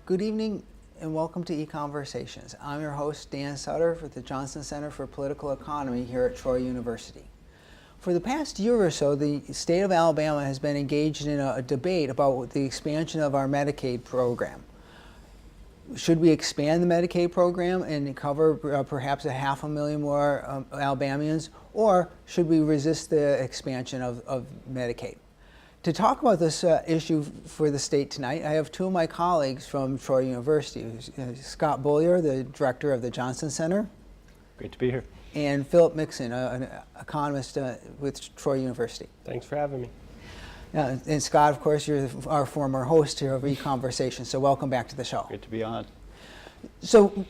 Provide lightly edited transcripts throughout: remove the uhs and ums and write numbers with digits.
Good evening and welcome to EconVersations. I'm your host, Dan Sutter, with the Johnson Center for Political Economy here at Troy University. For the past year or so, the state of Alabama has been engaged in a debate about the expansion of our Medicaid program. Should we expand the Medicaid program and cover perhaps 500,000 more Alabamians, or should we resist the expansion of Medicaid? To talk about this issue for the state tonight, I have two of my colleagues from Troy University, Scott Beaulier, the director of the Johnson Center. Great to be here. And Phillip Mixon, an economist with Troy University. Thanks for having me. And Scott, of course, you're our former host here of EconVersations, so welcome back to the show. Great to be on. So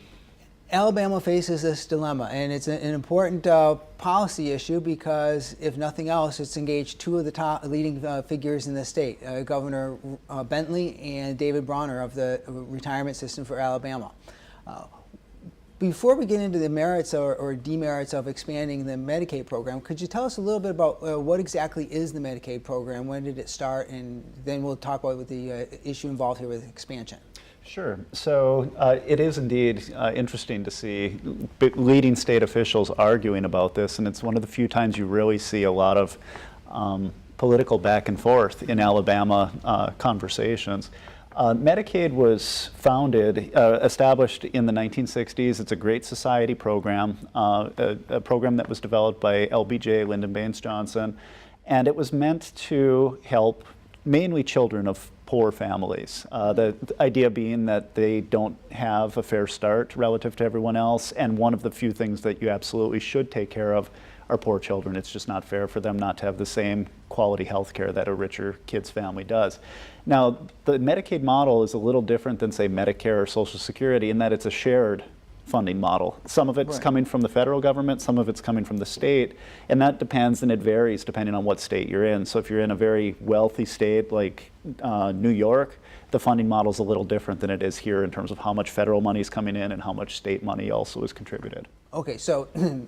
Alabama faces this dilemma, and it's an important policy issue because, if nothing else, it's engaged two of the top leading figures in the state, Governor Bentley and David Bronner of the retirement system for Alabama. Before we get into the merits or demerits of expanding the Medicaid program, could you tell us a little bit about what exactly is the Medicaid program, when did it start, and then we'll talk about the issue involved here with expansion. Sure. So it is indeed interesting to see leading state officials arguing about this, and it's one of the few times you really see a lot of political back and forth in Alabama conversations. Medicaid was established in the 1960s. It's a Great Society program, a program that was developed by LBJ, Lyndon Baines Johnson, and it was meant to help mainly children of poor families. The idea being that they don't have a fair start relative to everyone else, and one of the few things that you absolutely should take care of are poor children. It's just not fair for them not to have the same quality health care that a richer kid's family does. Now, the Medicaid model is a little different than, say, Medicare or Social Security in that it's a shared funding model. Some of it's coming from the federal government, some of it's coming from the state, and that depends and it varies depending on what state you're in. So if you're in a very wealthy state like New York, the funding model is a little different than it is here in terms of how much federal money is coming in and how much state money also is contributed. Okay, so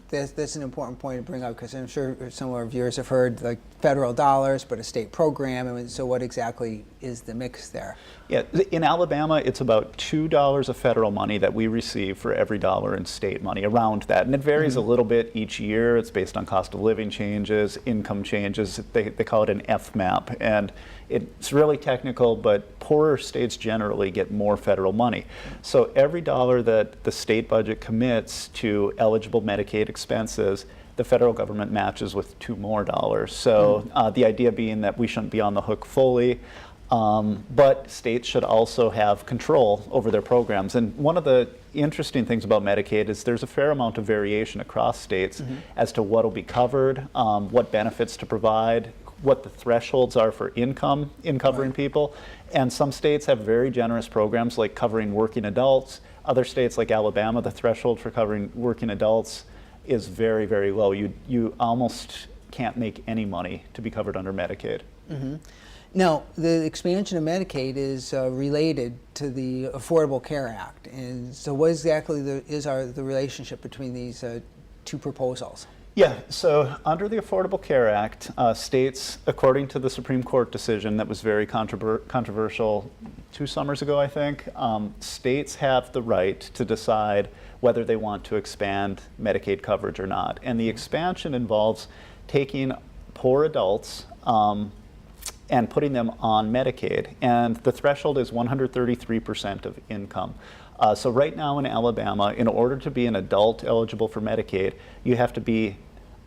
that's an important point to bring up, because I'm sure some of our viewers have heard like federal dollars, but a state program, and so what exactly is the mix there? Yeah, in Alabama, it's about $2 of federal money that we receive for every dollar in state money, around that. And it varies a little bit each year. It's based on cost of living changes, income changes. They call it an FMAP. And it's really technical, but poorer states generally get more federal money. So every dollar that the state budget commits to eligible Medicaid expenses, the federal government matches with $2 more. So the idea being that we shouldn't be on the hook fully, but states should also have control over their programs. And one of the interesting things about Medicaid is there's a fair amount of variation across states as to what will be covered, what benefits to provide, what the thresholds are for income in covering people. And some states have very generous programs like covering working adults. Other states like Alabama, the threshold for covering working adults is very, very low. You almost can't make any money to be covered under Medicaid. Now, the expansion of Medicaid is related to the Affordable Care Act. And so what exactly is the relationship between these two proposals? Yeah, so under the Affordable Care Act, states, according to the Supreme Court decision that was very controversial 2 summers ago, I think, states have the right to decide whether they want to expand Medicaid coverage or not. And the expansion involves taking poor adults and putting them on Medicaid. And the threshold is 133% of income. So right now in Alabama, in order to be an adult eligible for Medicaid, you have to be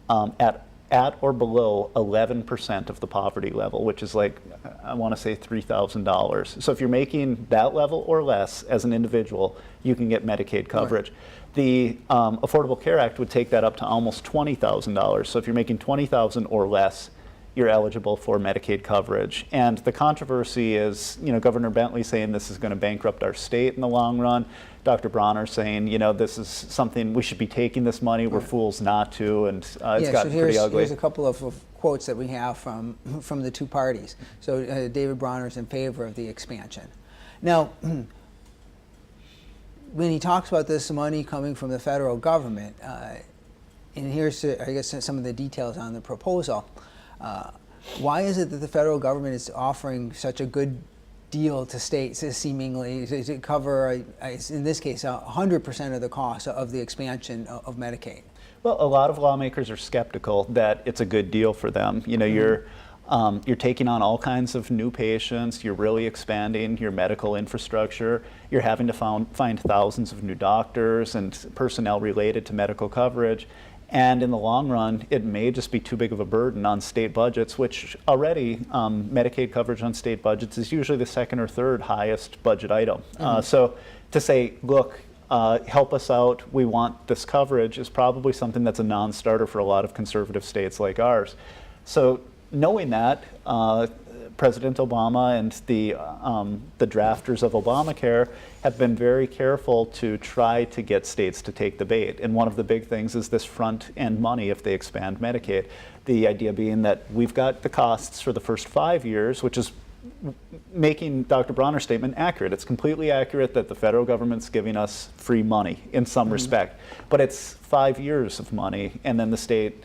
at or below 11% of the poverty level, which is like, I want to say $3,000. So if you're making that level or less as an individual, you can get Medicaid coverage. Right. The Affordable Care Act would take that up to almost $20,000. So if you're making $20,000 or less, you're eligible for Medicaid coverage. And the controversy is, Governor Bentley saying this is going to bankrupt our state in the long run. Dr. Bronner saying, this is something, we should be taking this money, we're fools not to, and it's gotten pretty ugly. Here's a couple of quotes that we have from the two parties. So David Bronner is in favor of the expansion. Now, when he talks about this money coming from the federal government, and here's, I guess, some of the details on the proposal. Why is it that the federal government is offering such a good deal to states, seemingly to cover, in this case, 100% of the cost of the expansion of Medicaid. Well, a lot of lawmakers are skeptical that it's a good deal for them. You know, you're taking on all kinds of new patients. You're really expanding your medical infrastructure. You're having to find thousands of new doctors and personnel related to medical coverage. And in the long run, it may just be too big of a burden on state budgets, which already Medicaid coverage on state budgets is usually the second or third highest budget item. So to say, look, help us out, we want this coverage, is probably something that's a non-starter for a lot of conservative states like ours. So knowing that, President Obama and the drafters of Obamacare have been very careful to try to get states to take the bait. And one of the big things is this front end money if they expand Medicaid. The idea being that we've got the costs for the first 5 years, which is making Dr. Bronner's statement accurate. It's completely accurate that the federal government's giving us free money in some respect, but it's 5 years of money, and then the state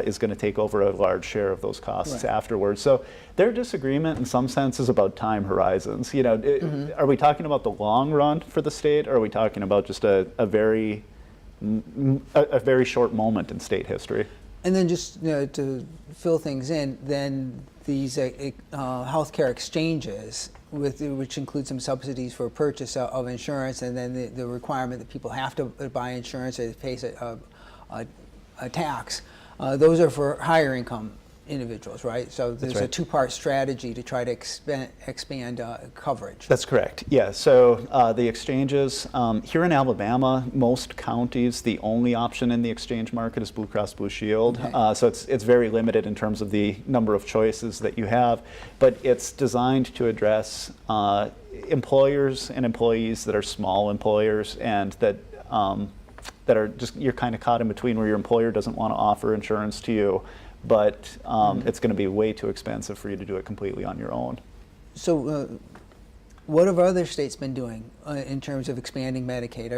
is going to take over a large share of those costs afterwards. So their disagreement in some sense is about time horizons. You know, are we talking about the long run for the state, or are we talking about just a very short moment in state history? And then just to fill things in, then these healthcare exchanges, which include some subsidies for purchase of insurance, and then the requirement that people have to buy insurance or pay a tax. Those are for higher income individuals, right? So there's a two-part strategy to try to expand coverage. That's correct. Yeah. So the exchanges here in Alabama, most counties, the only option in the exchange market is Blue Cross Blue Shield. So it's very limited in terms of the number of choices that you have, but it's designed to address employers and employees that are small employers and that are just, you're kind of caught in between where your employer doesn't want to offer insurance to you, but it's going to be way too expensive for you to do it completely on your own. So what have other states been doing in terms of expanding Medicaid?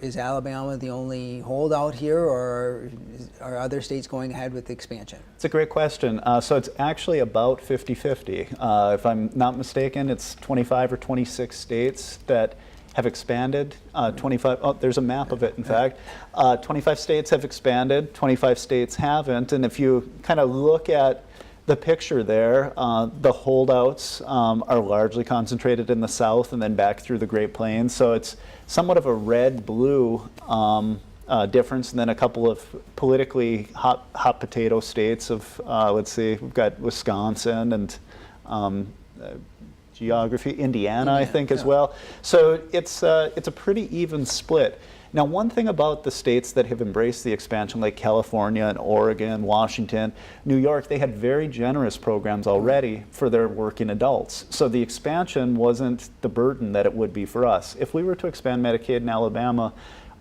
Is Alabama the only holdout here, or are other states going ahead with the expansion? It's a great question. So it's actually about 50-50. If I'm not mistaken, it's 25 or 26 states that have expanded. 25, there's a map of it, in fact. 25 states have expanded, 25 states haven't. And if you kind of look at the picture there, the holdouts are largely concentrated in the South and then back through the Great Plains. So it's somewhat of a red-blue difference, and then a couple of politically hot potato states of, let's see, we've got Wisconsin and geography, Indiana, I think, as well. So it's a pretty even split. Now, one thing about the states that have embraced the expansion, like California and Oregon, Washington, New York, they had very generous programs already for their working adults. So the expansion wasn't the burden that it would be for us. If we were to expand Medicaid in Alabama,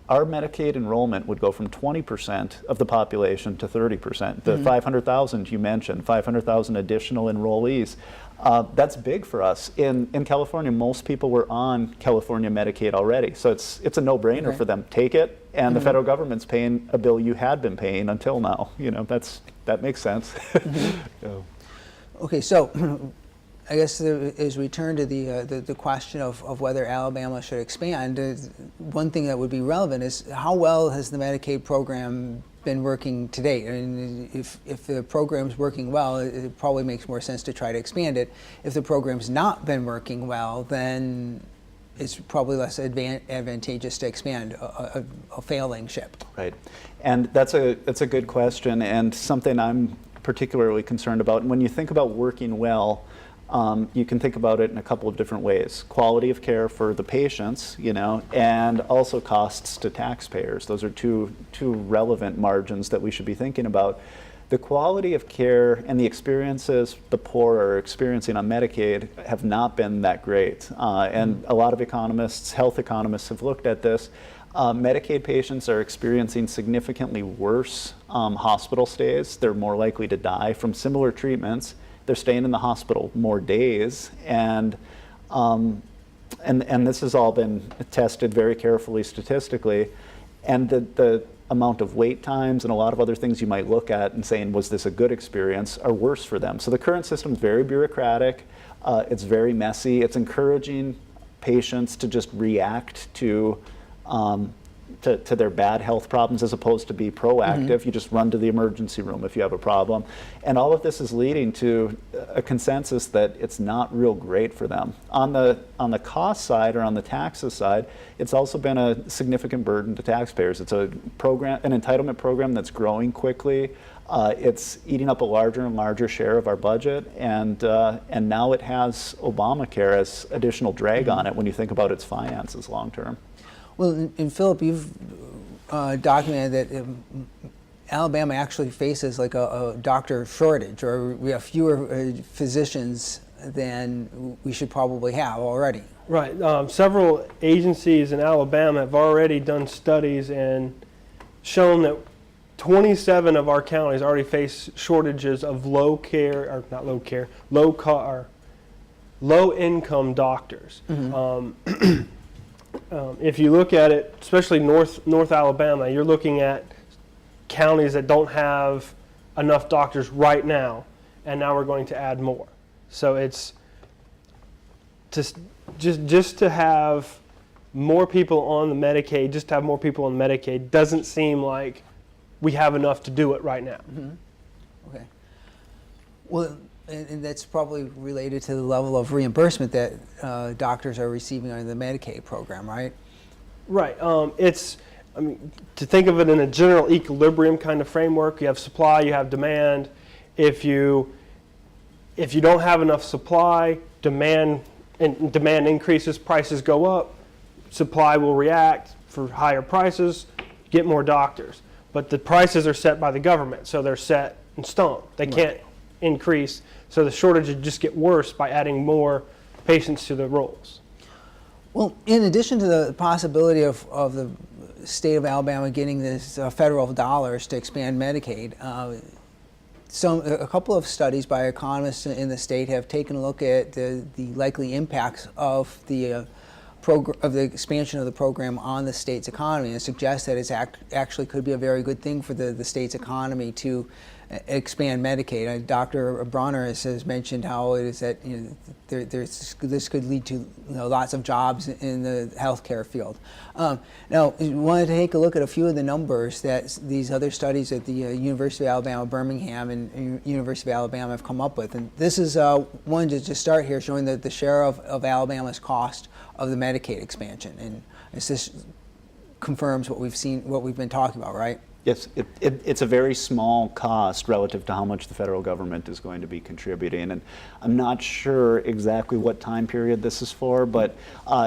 our Medicaid enrollment would go from 20% of the population to 30%. The 500,000 you mentioned, 500,000 additional enrollees, that's big for us. In California, most people were on California Medicaid already, so it's a no-brainer for them. Take it, and the federal government's paying a bill you had been paying until now. You know, that makes sense. Okay, so I guess as we turn to the question of whether Alabama should expand, one thing that would be relevant is how well has the Medicaid program been working to date? I mean, if the program's working well, it probably makes more sense to try to expand it. If the program's not been working well, then it's probably less advantageous to expand a failing ship. Right, and that's a good question, and something I'm particularly concerned about. And when you think about working well, you can think about it in a couple of different ways. Quality of care for the patients, you know, and also costs to taxpayers. Those are two relevant margins that we should be thinking about. The quality of care and the experiences the poor are experiencing on Medicaid have not been that great. And a lot of economists, health economists, have looked at this. Medicaid patients are experiencing significantly worse hospital stays. They're more likely to die from similar treatments. They're staying in the hospital more days, and this has all been tested very carefully statistically. And the amount of wait times and a lot of other things you might look at and saying, was this a good experience, are worse for them. So the current system is very bureaucratic. It's very messy. It's encouraging patients to just react to their bad health problems as opposed to be proactive. You just run to the emergency room if you have a problem. And all of this is leading to a consensus that it's not real great for them. On the cost side or on the taxes side, it's also been a significant burden to taxpayers. It's an entitlement program that's growing quickly. It's eating up a larger and larger share of our budget, and now it has Obamacare as additional drag on it when you think about its finances long term. Well, and Phillip, you've documented that Alabama actually faces like a doctor shortage, or we have fewer physicians than we should probably have already. Right. Several agencies in Alabama have already done studies and shown that 27 of our counties already face shortages of low income doctors. If you look at it, especially North Alabama, you're looking at counties that don't have enough doctors right now, and now we're going to add more. So it's just to have more people on the Medicaid, doesn't seem like we have enough to do it right now. Okay. Well, and that's probably related to the level of reimbursement that doctors are receiving under the Medicaid program, right? Right. To think of it in a general equilibrium kind of framework, you have supply, you have demand. If you don't have enough supply, demand increases, prices go up, supply will react for higher prices, get more doctors. But the prices are set by the government, so they're set in stone. They can't increase, so the shortages just get worse by adding more patients to the rolls. Well, in addition to the possibility of the state of Alabama getting this federal dollars to expand Medicaid, a couple of studies by economists in the state have taken a look at the likely impacts of the expansion of the program on the state's economy, and suggest that it actually could be a very good thing for the state's economy to expand Medicaid. Dr. Bronner has mentioned how it is that this could lead to lots of jobs in the healthcare field. Now, we wanted to take a look at a few of the numbers that these other studies at the University of Alabama, Birmingham, and University of Alabama have come up with. And this is one to just start here, showing the share of Alabama's cost of the Medicaid expansion. And this confirms what we've been talking about, right? Yes, it's a very small cost relative to how much the federal government is going to be contributing. And I'm not sure exactly what time period this is for, but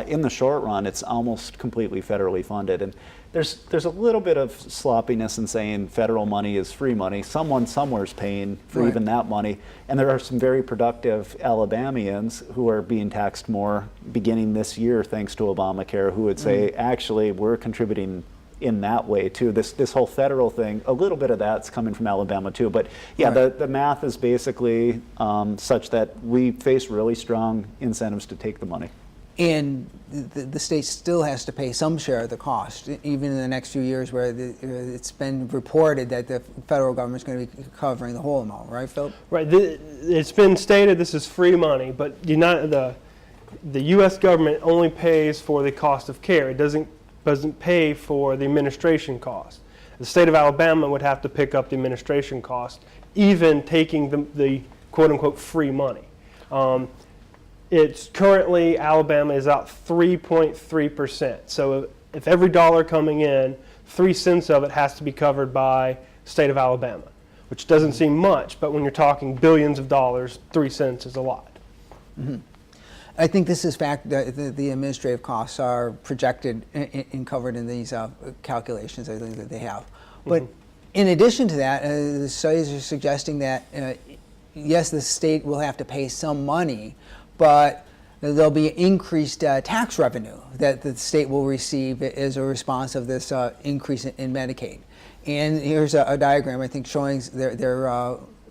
in the short run, it's almost completely federally funded. And there's a little bit of sloppiness in saying federal money is free money. Someone somewhere is paying for even that money. And there are some very productive Alabamians who are being taxed more beginning this year thanks to Obamacare, who would say, actually, we're contributing in that way too. This whole federal thing, a little bit of that's coming from Alabama too. But yeah, the math is basically such that we face really strong incentives to take the money. And the state still has to pay some share of the cost, even in the next few years, where it's been reported that the federal government is going to be covering the whole amount, right, Phil? Right. It's been stated this is free money, but the U.S. government only pays for the cost of care. It doesn't pay for the administration cost. The state of Alabama would have to pick up the administration cost, even taking the quote-unquote free money. It's currently, Alabama is out 3.3%. So if every dollar coming in, 3 cents of it has to be covered by the state of Alabama, which doesn't seem much, but when you're talking billions of dollars, 3 cents is a lot. Mm-hmm. I think this is the administrative costs are projected and covered in these calculations, I think, that they have. But in addition to that, the studies are suggesting that yes, the state will have to pay some money, but there'll be increased tax revenue that the state will receive as a response of this increase in Medicaid. And here's a diagram, I think, showing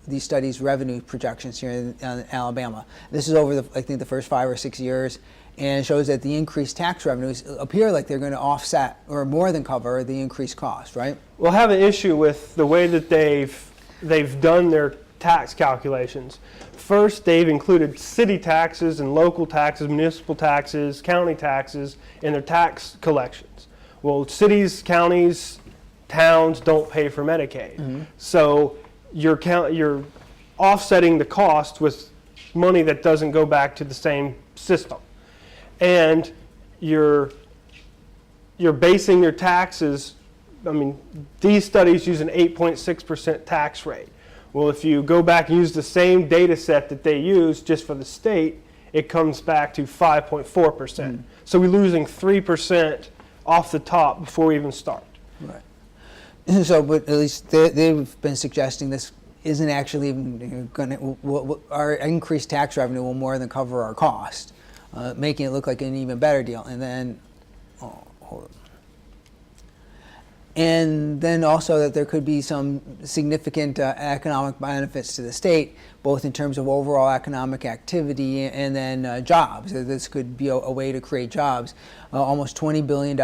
these studies' revenue projections here in Alabama. This is over, I think, the first 5 or 6 years, and it shows that the increased tax revenues appear like they're going to offset or more than cover the increased cost, right? We'll have an issue with the way that they've done their tax calculations. First, they've included city taxes and local taxes, municipal taxes, county taxes in their tax collections. Well, cities, counties, towns don't pay for Medicaid. So you're offsetting the cost with money that doesn't go back to the same system. And you're basing your taxes, I mean, these studies use an 8.6% tax rate. Well, if you go back and use the same data set that they use just for the state, it comes back to 5.4%. So we're losing 3% off the top before we even start. Right. So, but at least they've been suggesting this isn't actually going to, our increased tax revenue will more than cover our cost, making it look like an even better deal. And then, hold on. And then also that there could be some significant economic benefits to the state, both in terms of overall economic activity and then jobs. This could be a way to create jobs. Almost $20 billion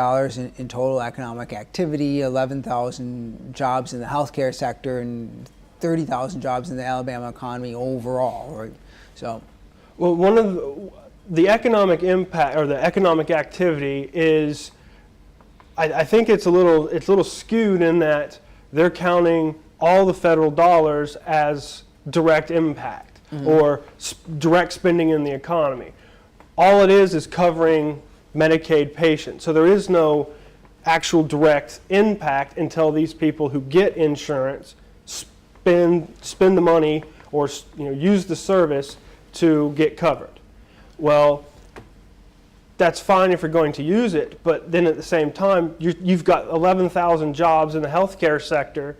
in total economic activity, 11,000 jobs in the healthcare sector, and 30,000 jobs in the Alabama economy overall. Right? So, well, one of the economic impact or the economic activity is, I think it's a little skewed in that they're counting all the federal dollars as direct impact or direct spending in the economy. All it is covering Medicaid patients. So there is no actual direct impact until these people who get insurance spend the money or use the service to get covered. Well, that's fine if you're going to use it, but then at the same time, you've got 11,000 jobs in the healthcare sector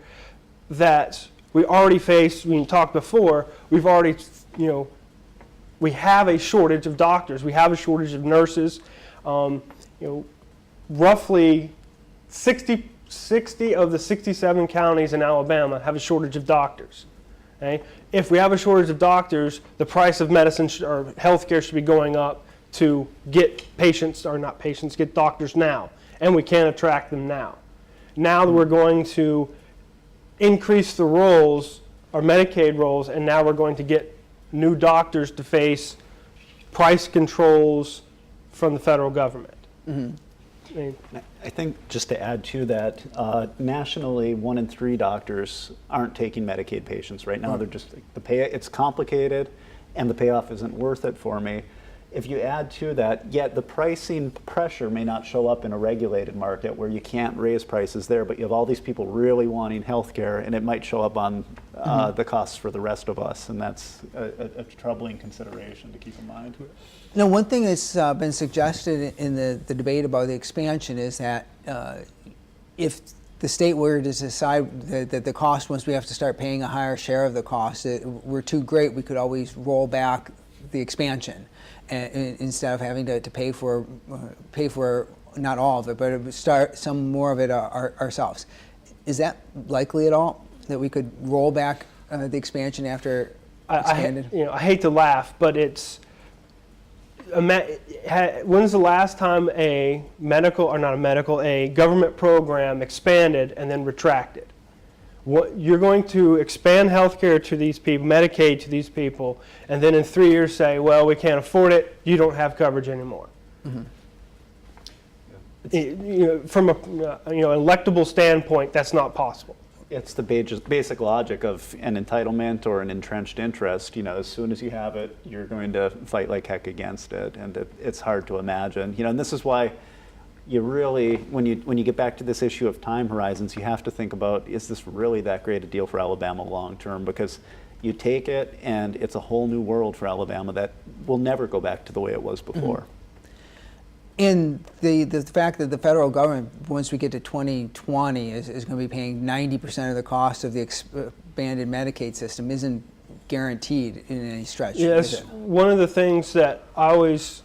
that we already faced. We talked before. We've already, we have a shortage of doctors. We have a shortage of nurses. Roughly 60 of the 67 counties in Alabama have a shortage of doctors. Okay? If we have a shortage of doctors, the price of medicine or healthcare should be going up to get patients, or not patients, get doctors now. And we can't attract them now. Now that we're going to increase the rolls, our Medicaid rolls, and now we're going to get new doctors to face price controls from the federal government. I think just to add to that, nationally, 1 in 3 doctors aren't taking Medicaid patients right now. They're just, it's complicated and the payoff isn't worth it for me. If you add to that, yet the pricing pressure may not show up in a regulated market where you can't raise prices there, but you have all these people really wanting health care, and it might show up on the costs for the rest of us, and that's a troubling consideration to keep in mind. Now, one thing that's been suggested in the debate about the expansion is that if the state were to decide that the cost, once we have to start paying a higher share of the cost, that we're too great, we could always roll back the expansion. And instead of having to pay for not all of it, but start some more of it ourselves. Is that likely at all, that we could roll back the expansion after expanded? I hate to laugh, but it's when's the last time a government program expanded and then retracted? You're going to expand health care to these people, Medicaid to these people, and then in 3 years say, well, we can't afford it, you don't have coverage anymore. From an electable standpoint, that's not possible. It's the basic logic of an entitlement or an entrenched interest. As soon as you have it, you're going to fight like heck against it, and it's hard to imagine. And this is why you really, when you get back to this issue of time horizons, you have to think about, is this really that great a deal for Alabama long term? Because you take it and it's a whole new world for Alabama that will never go back to the way it was before. And the fact that the federal government, once we get to 2020, is going to be paying 90% of the cost of the expanded Medicaid system isn't guaranteed in any stretch. Yes, one of the things that I always,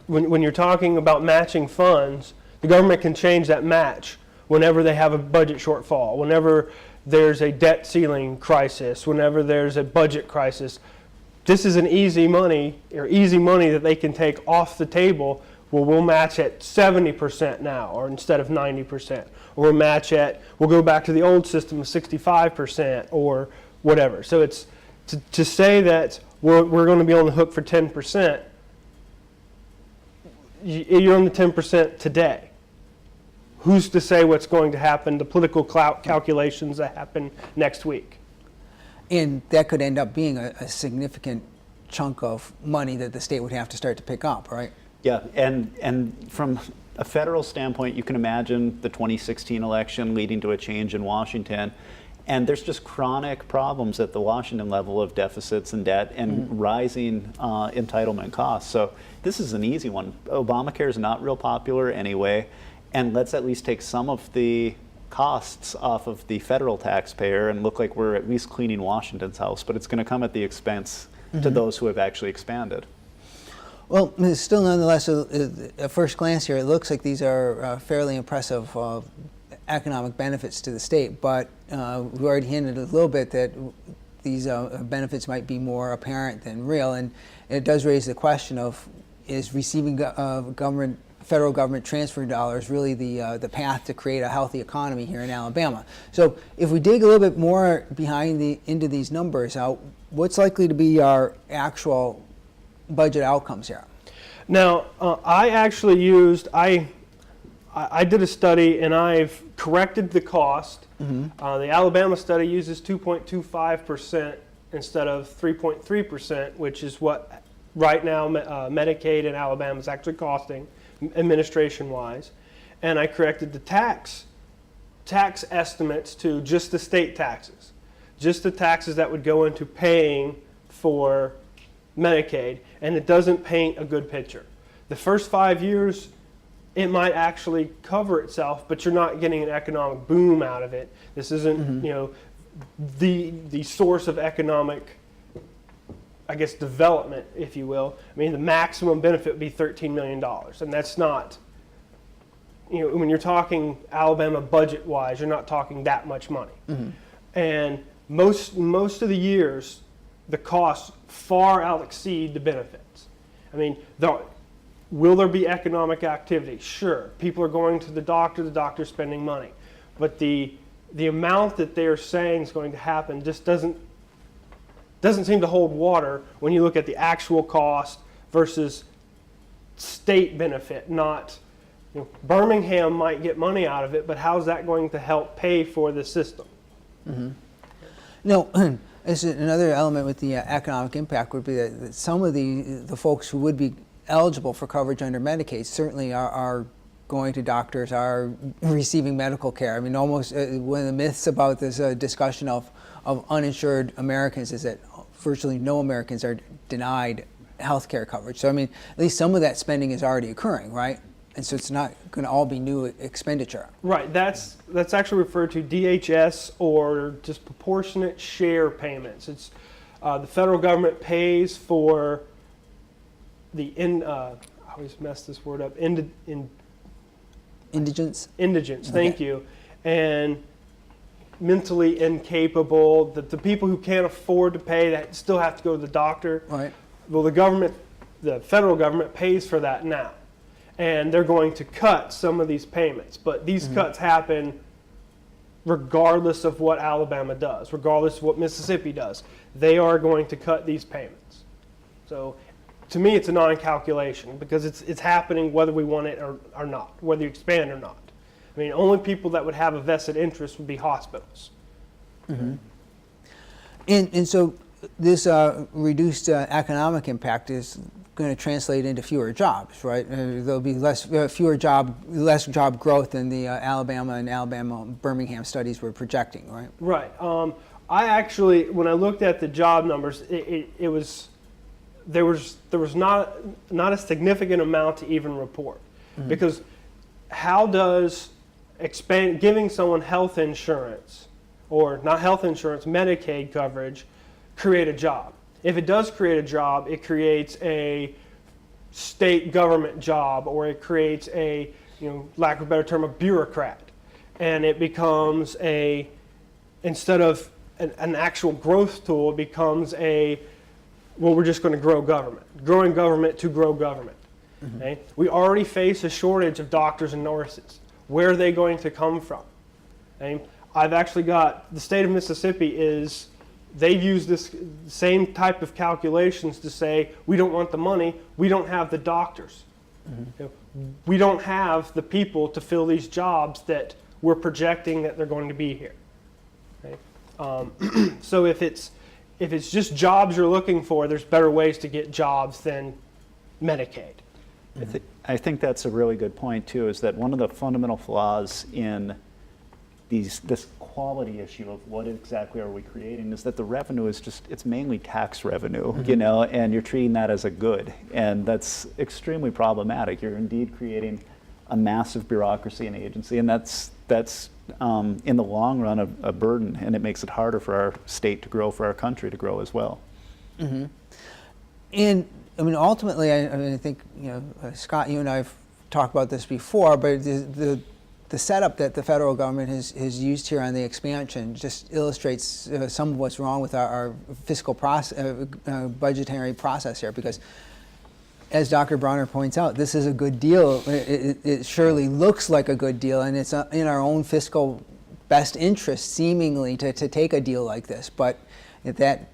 when you're talking about matching funds, the government can change that match whenever they have a budget shortfall, whenever there's a debt ceiling crisis, whenever there's a budget crisis, this is an easy money that they can take off the table. Well, we'll match at 70% now, or instead of 90%, or we'll go back to the old system of 65%, or whatever. So it's to say that we're going to be on the hook for 10%. You're on the 10% today. Who's to say what's going to happen? The political calculations that happen next week. And that could end up being a significant chunk of money that the state would have to start to pick up, right? Yeah, and from a federal standpoint, you can imagine the 2016 election leading to a change in Washington. And there's just chronic problems at the Washington level of deficits and debt and rising entitlement costs. So this is an easy one. Obamacare is not real popular anyway. And let's at least take some of the costs off of the federal taxpayer and look like we're at least cleaning Washington's house. But it's going to come at the expense to those who have actually expanded. Well, still nonetheless, at first glance here, it looks like these are fairly impressive economic benefits to the state, but we've already hinted a little bit that these benefits might be more apparent than real, and it does raise the question of, is receiving federal government transfer dollars really the path to create a healthy economy here in Alabama? So if we dig a little bit more into these numbers, what's likely to be our actual budget outcomes here? Now, I actually I did a study and I've corrected the cost. The Alabama study uses 2.25% instead of 3.3%, which is what right now Medicaid in Alabama is actually costing administration-wise. And I corrected the tax estimates to just the state taxes, just the taxes that would go into paying for Medicaid, and it doesn't paint a good picture. The first 5 years, it might actually cover itself, but you're not getting an economic boom out of it. This isn't, the source of economic, I guess, development, if you will. I mean, the maximum benefit would be $13 million, and that's not, when you're talking Alabama budget-wise, you're not talking that much money. And most of the years, the costs far out exceed the benefits. I mean, will there be economic activity? Sure. People are going to the doctor's spending money. But the amount that they're saying is going to happen just doesn't seem to hold water when you look at the actual cost versus state benefit. Not, Birmingham might get money out of it, but how's that going to help pay for the system? No. This is another element with the economic impact would be that some of the folks who would be eligible for coverage under Medicaid certainly are going to doctors, are receiving medical care. I mean, almost one of the myths about this discussion of uninsured Americans is that virtually no Americans are denied health care coverage. So, I mean, at least some of that spending is already occurring, right? And so it's not going to all be new expenditure. Right. That's actually referred to DHS, or just proportionate share payments. It's the federal government pays for the I always mess this word up. Indigents. Indigents. Thank you. And mentally incapable, the people who can't afford to pay that still have to go to the doctor. Right. Well, the federal government pays for that now. And they're going to cut some of these payments. But these cuts happen regardless of what Alabama does, regardless of what Mississippi does. They are going to cut these payments. So to me, it's a non-calculation because it's happening whether we want it or not, whether you expand or not. I mean, only people that would have a vested interest would be hospitals. And so this reduced economic impact is going to translate into fewer jobs, right? There'll be less job growth than the Alabama and Alabama Birmingham studies were projecting, right? Right. I actually, when I looked at the job numbers, there was not a significant amount to even report, because how does giving someone health insurance, or not health insurance, Medicaid coverage, create a job? If it does create a job, it creates a state government job, or it creates lack of a better term, a bureaucrat. And it becomes instead of an actual growth tool, it becomes we're just going to grow government. Growing government to grow government. Okay? We already face a shortage of doctors and nurses. Where are they going to come from? Okay? I've actually got, the state of Mississippi they've used this same type of calculations to say, we don't want the money, we don't have the doctors. We don't have the people to fill these jobs that we're projecting that they're going to be here. Okay? So if it's just jobs you're looking for, there's better ways to get jobs than Medicaid. I think that's a really good point too, is that one of the fundamental flaws in this quality issue of what exactly are we creating is that the revenue is it's mainly tax revenue, you know, and you're treating that as a good, and that's extremely problematic. You're indeed creating a massive bureaucracy and agency, and that's in the long run a burden, and it makes it harder for our state to grow, for our country to grow as well. And I mean, ultimately, I think, you know, Scott, you and I have talked about this before, but the setup that the federal government has used here on the expansion just illustrates some of what's wrong with our fiscal budgetary process here, because as Dr. Bronner points out, this is a good deal. It surely looks like a good deal, and it's in our own fiscal best interest, seemingly, to take a deal like this. But if that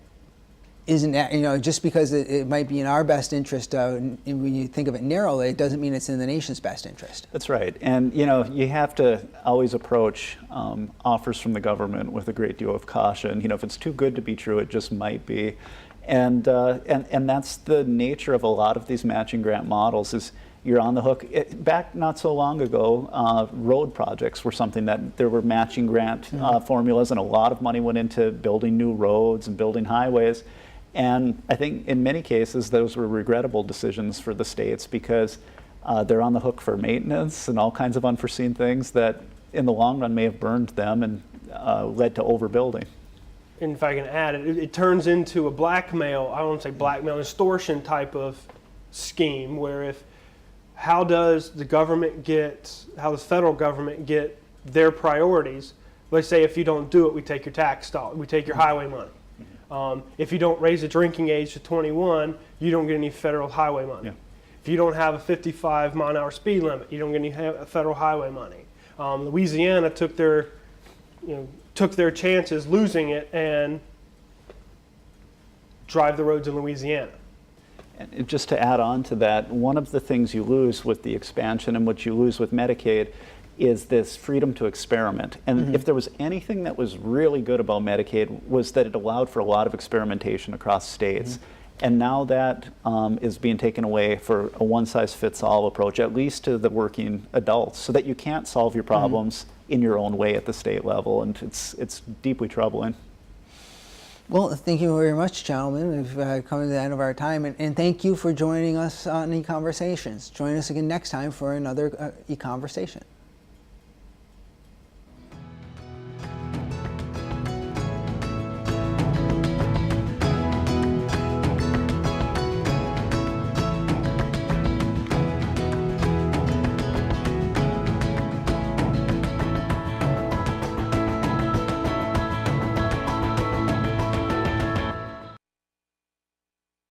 isn't, you know, just because it might be in our best interest, when you think of it narrowly, it doesn't mean it's in the nation's best interest. That's right. And, you know, you have to always approach offers from the government with a great deal of caution. You know, if it's too good to be true, it just might be. And that's the nature of a lot of these matching grant models, is you're on the hook. Back not so long ago, road projects were something that there were matching grant formulas, and a lot of money went into building new roads and building highways. And I think in many cases those were regrettable decisions for the states, because they're on the hook for maintenance and all kinds of unforeseen things that in the long run may have burned them and led to overbuilding. And if I can add, it turns into a blackmail, I won't say blackmail, extortion type of scheme, where how does the federal government get their priorities? Let's say if you don't do it, we take your tax dollar, we take your highway money. If you don't raise the drinking age to 21, you don't get any federal highway money. Yeah. If you don't have a 55 mile an hour speed limit, you don't get any federal highway money. Louisiana took their chances losing it and drive the roads in Louisiana. And just to add on to that, one of the things you lose with the expansion and what you lose with Medicaid is this freedom to experiment. And if there was anything that was really good about Medicaid, was that it allowed for a lot of experimentation across states. And now that is being taken away for a one-size-fits-all approach, at least to the working adults, so that you can't solve your problems in your own way at the state level, and it's deeply troubling. Well, thank you very much, gentlemen. We've come to the end of our time, and thank you for joining us on EconVersations. Join us again next time for another EconVersation.